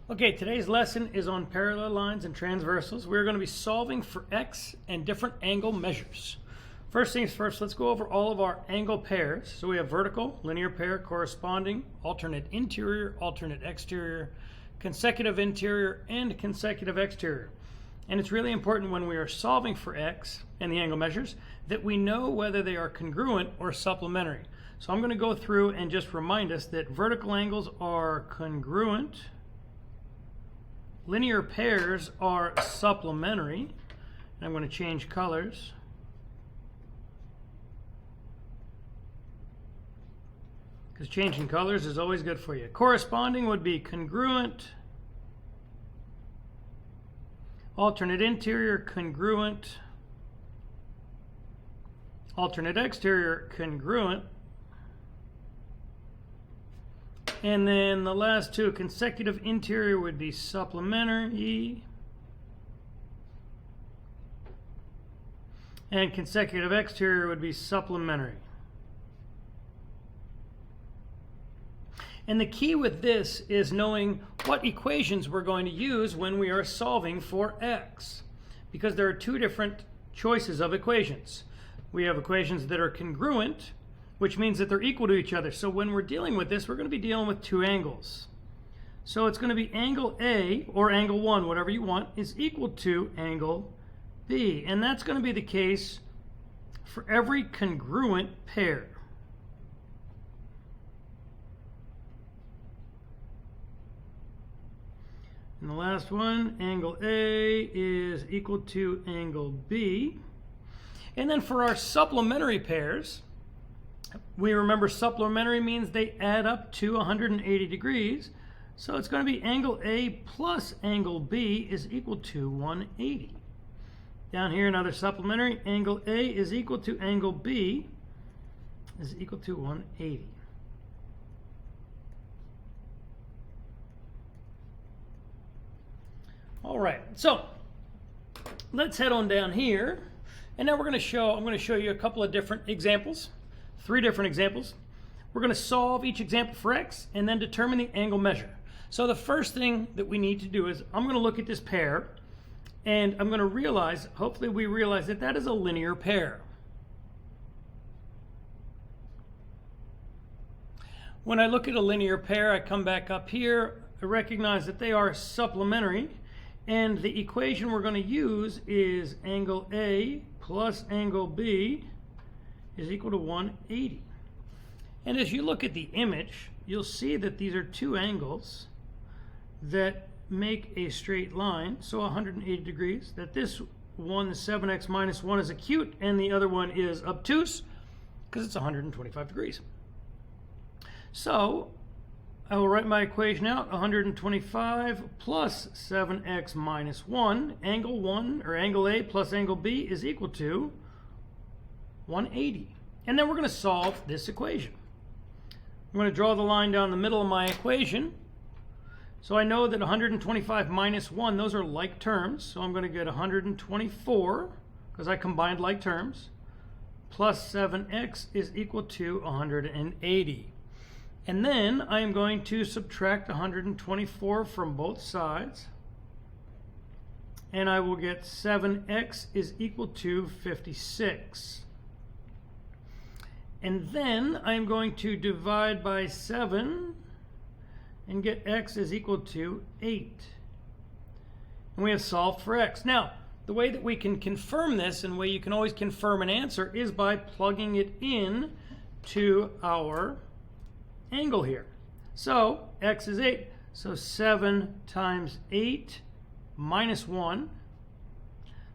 Okay, today's lesson is on parallel lines and transversals. We're going to be solving for x and different angle measures. First things first, let's go over all of our angle pairs. So we have vertical, linear pair, corresponding, alternate interior, alternate exterior, consecutive interior, and consecutive exterior. And it's really important when we are solving for x and the angle measures that we know whether they are congruent or supplementary. So I'm going to go through and just remind us that vertical angles are congruent. Linear pairs are supplementary. And I'm going to change colors. Because changing colors is always good for you. Corresponding would be congruent. Alternate interior, congruent. Alternate exterior, congruent. And then the last two, consecutive interior, would be supplementary. And consecutive exterior would be supplementary. And the key with this is knowing what equations we're going to use when we are solving for x. Because there are two different choices of equations. We have equations that are congruent, which means that they're equal to each other. So when we're dealing with this, we're going to be dealing with two angles. So it's going to be angle A, or angle 1, whatever you want, is equal to angle B. And that's going to be the case for every congruent pair. And the last one, angle A is equal to angle B. And then for our supplementary pairs, we remember supplementary means they add up to 180 degrees. So it's going to be angle A plus angle B is equal to 180. Down here, another supplementary, angle A is equal to angle B is equal to 180. All right, so let's head on down here. And now I'm going to show you a couple of different examples. 3 different examples. We're going to solve each example for x and then determine the angle measure. So the first thing that we need to do is I'm going to look at this pair and I'm going to realize, hopefully we realize that that is a linear pair. When I look at a linear pair, I come back up here, I recognize that they are supplementary, and the equation we're going to use is angle A plus angle B is equal to 180. And as you look at the image, you'll see that these are two angles that make a straight line, so 180 degrees, that this one, the 7x minus 1, is acute, and the other one is obtuse, because it's 125 degrees. So I will write my equation out, 125 plus 7x minus 1, angle 1, or angle A plus angle B is equal to 180. And then we're going to solve this equation. I'm going to draw the line down the middle of my equation. So I know that 125 minus 1, those are like terms. So I'm going to get 124, because I combined like terms, plus 7x is equal to 180. And then I am going to subtract 124 from both sides. And I will get 7x is equal to 56. And then I'm going to divide by 7 and get x is equal to 8. And we have solved for x. Now, the way that we can confirm this, and the way you can always confirm an answer, is by plugging it in to our angle here. So x is 8. So 7 times 8 minus 1.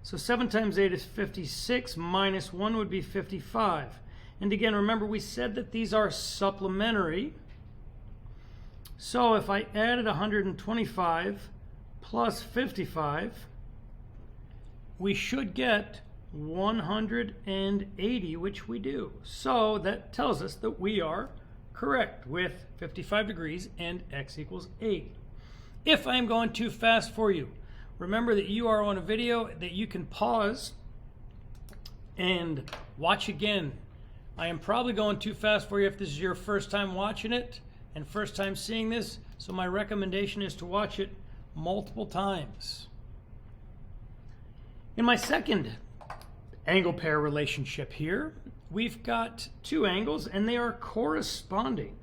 So 7 times 8 is 56. Minus 1 would be 55. And again, remember we said that these are supplementary. So if I added 125 plus 55, we should get 180, which we do. So that tells us that we are correct with 55 degrees and x equals 8. If I'm going too fast for you, remember that you are on a video that you can pause and watch again. I am probably going too fast for you if this is your first time watching it. and first time seeing this, so my recommendation is to watch it multiple times. In my second angle pair relationship here, we've got two angles and they are corresponding.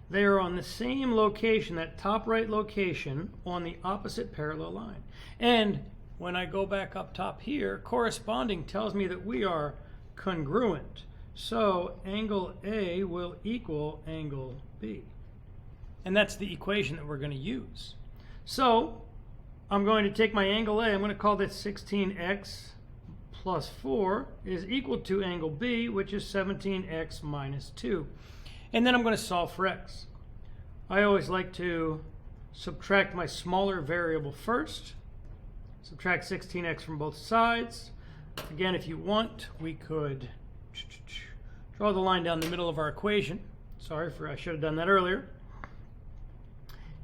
They are on the same location, that top right location, on the opposite parallel line. And when I go back up top here, corresponding tells me that we are congruent. So angle A will equal angle B. And that's the equation that we're going to use. So I'm going to take my angle A, I'm going to call this 16x plus 4 is equal to angle B, which is 17x minus 2. And then I'm going to solve for x. I always like to subtract my smaller variable first. Subtract 16x from both sides. Again, if you want, we could draw the line down the middle of our equation. I should have done that earlier.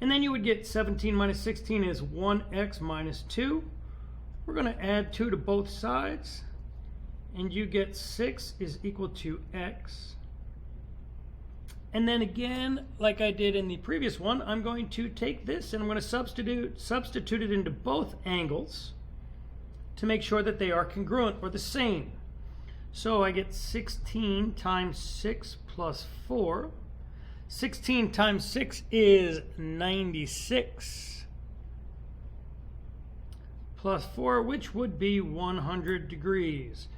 And then you would get 17 minus 16 is 1x minus 2. We're going to add 2 to both sides. And you get 6 is equal to x. And then again, like I did in the previous one, I'm going to take this and I'm going to substitute it into both angles to make sure that they are congruent or the same. So I get 16 times 6 plus 4. 16 times 6 is 96. Plus 4, which would be 100 degrees.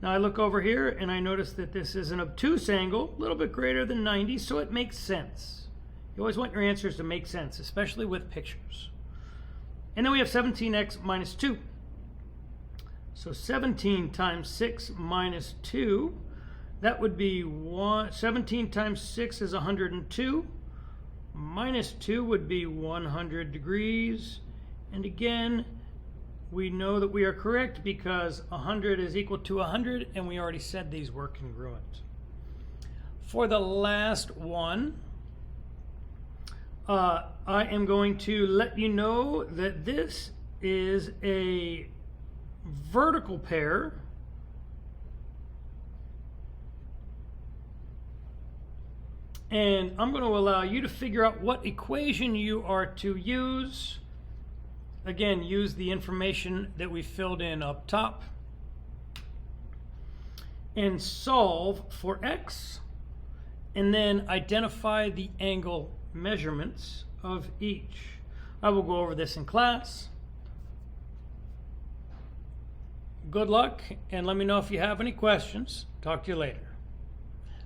Now I look over here and I notice that this is an obtuse angle, a little bit greater than 90, so it makes sense. You always want your answers to make sense, especially with pictures. And then we have 17x minus 2. So 17 times 6 minus 2, that would be 17 times 6 is 102. Minus 2 would be 100 degrees. And again, we know that we are correct because 100 is equal to 100, and we already said these were congruent. For the last one, I am going to let you know that this is a vertical pair and I'm going to allow you to figure out what equation you are to use. Again, use the information that we filled in up top and solve for x, and then identify the angle measurements of each. I will go over this in class. Good luck, and let me know if you have any questions. Talk to you later.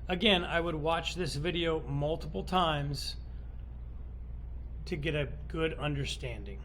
Again, I would watch this video multiple times to get a good understanding.